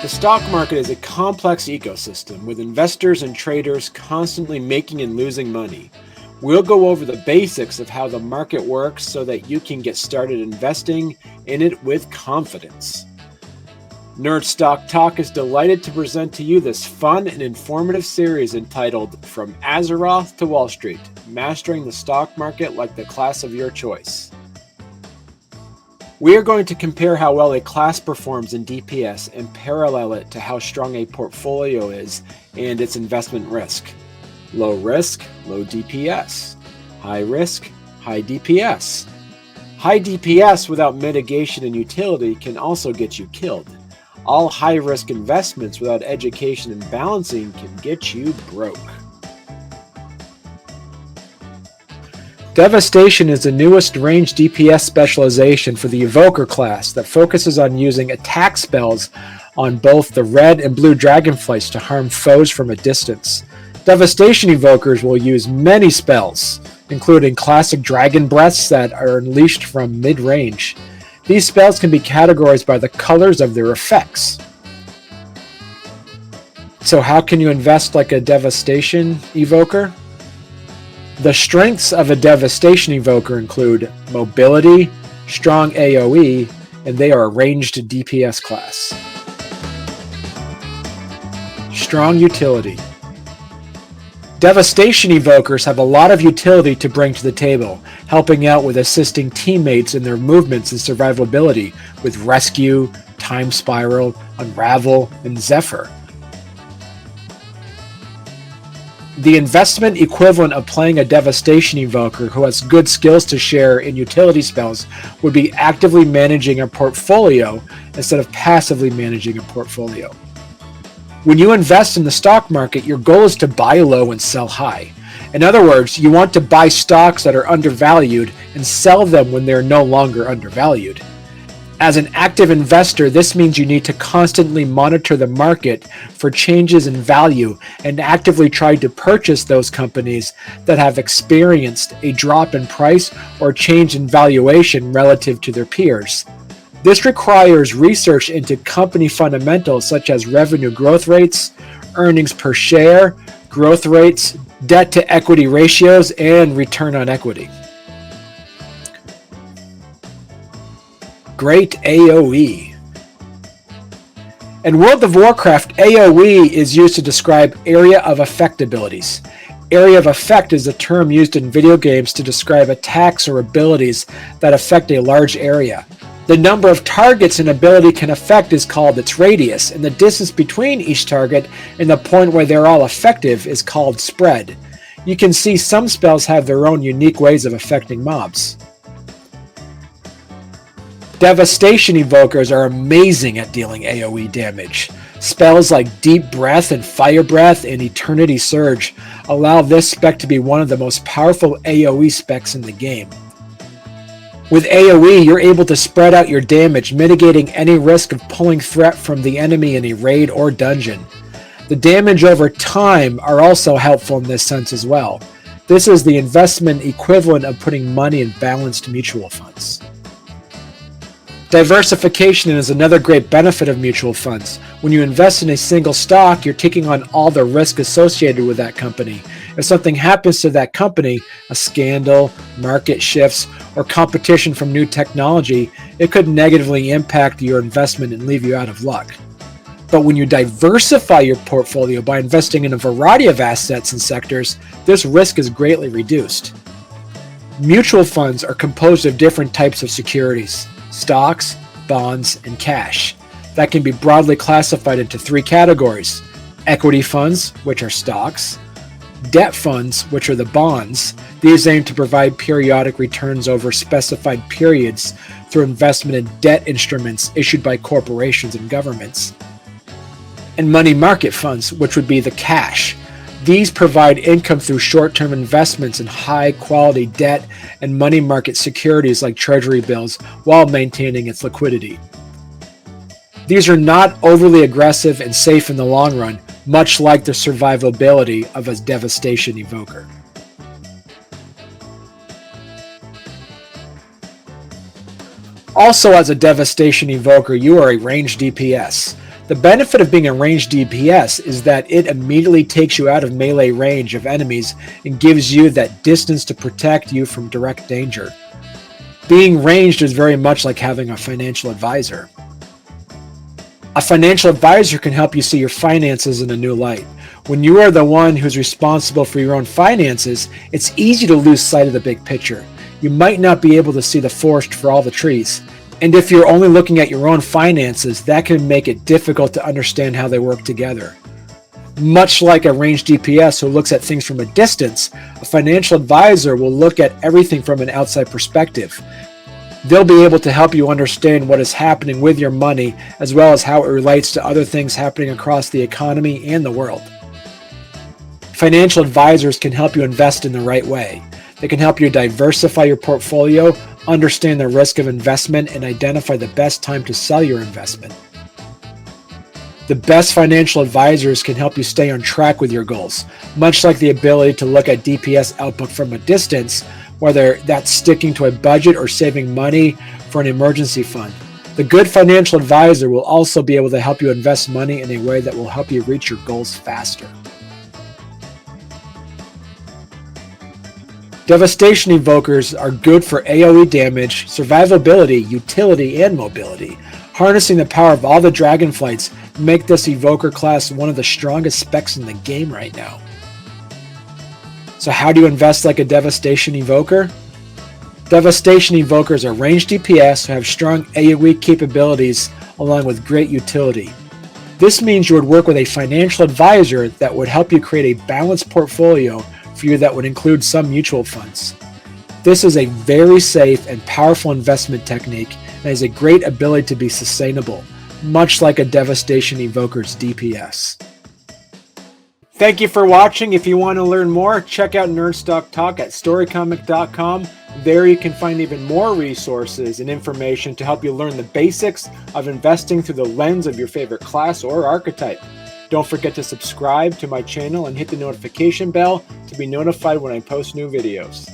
The stock market is a complex ecosystem with investors and traders constantly making and losing money. We'll go over the basics of how the market works so that you can get started investing in it with confidence. Nerd Stock Talk is delighted to present to you this fun and informative series entitled From Azeroth to Wall Street, Mastering the Stock Market Like the Class of Your Choice. We are going to compare how well a class performs in DPS and parallel it to how strong a portfolio is and its investment risk. Low risk, low DPS. High risk, high DPS. High DPS without mitigation and utility can also get you killed. All high-risk investments without education and balancing can get you broke. Devastation is the newest range DPS specialization for the Evoker class that focuses on using attack spells on both the red and blue dragonflights to harm foes from a distance. Devastation Evokers will use many spells, including classic dragon breaths that are unleashed from mid-range. These spells can be categorized by the colors of their effects. So how can you invest like a Devastation Evoker? The strengths of a Devastation Evoker include mobility, strong AoE, and they are a ranged DPS class. Strong utility. Devastation Evokers have a lot of utility to bring to the table, helping out with assisting teammates in their movements and survivability with Rescue, Time Spiral, Unravel, and Zephyr. The investment equivalent of playing a Devastation Evoker who has good skills to share in utility spells would be actively managing a portfolio instead of passively managing a portfolio. When you invest in the stock market, your goal is to buy low and sell high. In other words, you want to buy stocks that are undervalued and sell them when they're no longer undervalued. As an active investor, this means you need to constantly monitor the market for changes in value and actively try to purchase those companies that have experienced a drop in price or change in valuation relative to their peers. This requires research into company fundamentals such as revenue growth rates, earnings per share, growth rates, debt to equity ratios, and return on equity. Great AoE. In World of Warcraft, AoE is used to describe area of effect abilities. Area of effect is a term used in video games to describe attacks or abilities that affect a large area. The number of targets an ability can affect is called its radius, and the distance between each target and the point where they're all effective is called spread. You can see some spells have their own unique ways of affecting mobs. Devastation Evokers are amazing at dealing AoE damage. Spells like Deep Breath and Fire Breath and Eternity Surge allow this spec to be one of the most powerful AoE specs in the game. With AoE, you're able to spread out your damage, mitigating any risk of pulling threat from the enemy in a raid or dungeon. The damage over time are also helpful in this sense as well. This is the investment equivalent of putting money in balanced mutual funds. Diversification is another great benefit of mutual funds. When you invest in a single stock, you're taking on all the risk associated with that company. If something happens to that company, a scandal, market shifts, or competition from new technology, it could negatively impact your investment and leave you out of luck. But when you diversify your portfolio by investing in a variety of assets and sectors, this risk is greatly reduced. Mutual funds are composed of different types of securities: stocks, bonds, and cash. That can be broadly classified into three categories: equity funds, which are stocks; debt funds, which are the bonds. These aim to provide periodic returns over specified periods through investment in debt instruments issued by corporations and governments; and money market funds, which would be the cash. These provide income through short-term investments in high-quality debt and money market securities like treasury bills while maintaining its liquidity. These are not overly aggressive and safe in the long run, much like the survivability of a Devastation Evoker. Also, as a Devastation Evoker, you are a ranged DPS. The benefit of being a ranged DPS is that it immediately takes you out of melee range of enemies and gives you that distance to protect you from direct danger. Being ranged is very much like having a financial advisor. A financial advisor can help you see your finances in a new light. When you are the one who's responsible for your own finances, it's easy to lose sight of the big picture. You might not be able to see the forest for all the trees. And if you're only looking at your own finances, that can make it difficult to understand how they work together. Much like a ranged DPS who looks at things from a distance, a financial advisor will look at everything from an outside perspective. They'll be able to help you understand what is happening with your money, as well as how it relates to other things happening across the economy and the world. Financial advisors can help you invest in the right way. They can help you diversify your portfolio, understand the risk of investment, and identify the best time to sell your investment. The best financial advisors can help you stay on track with your goals, much like the ability to look at DPS output from a distance, whether that's sticking to a budget or saving money for an emergency fund. The good financial advisor will also be able to help you invest money in a way that will help you reach your goals faster. Devastation Evokers are good for AoE damage, survivability, utility, and mobility. Harnessing the power of all the dragonflights make this Evoker class one of the strongest specs in the game right now. So how do you invest like a Devastation Evoker? Devastation Evokers are ranged DPS who have strong AoE capabilities along with great utility. This means you would work with a financial advisor that would help you create a balanced portfolio for you that would include some mutual funds. This is a very safe and powerful investment technique and has a great ability to be sustainable, much like a Devastation Evoker's DPS. Thank you for watching. If you want to learn more, check out Nerdstock Talk at storycomic.com. There you can find even more resources and information to help you learn the basics of investing through the lens of your favorite class or archetype. Don't forget to subscribe to my channel and hit the notification bell to be notified when I post new videos.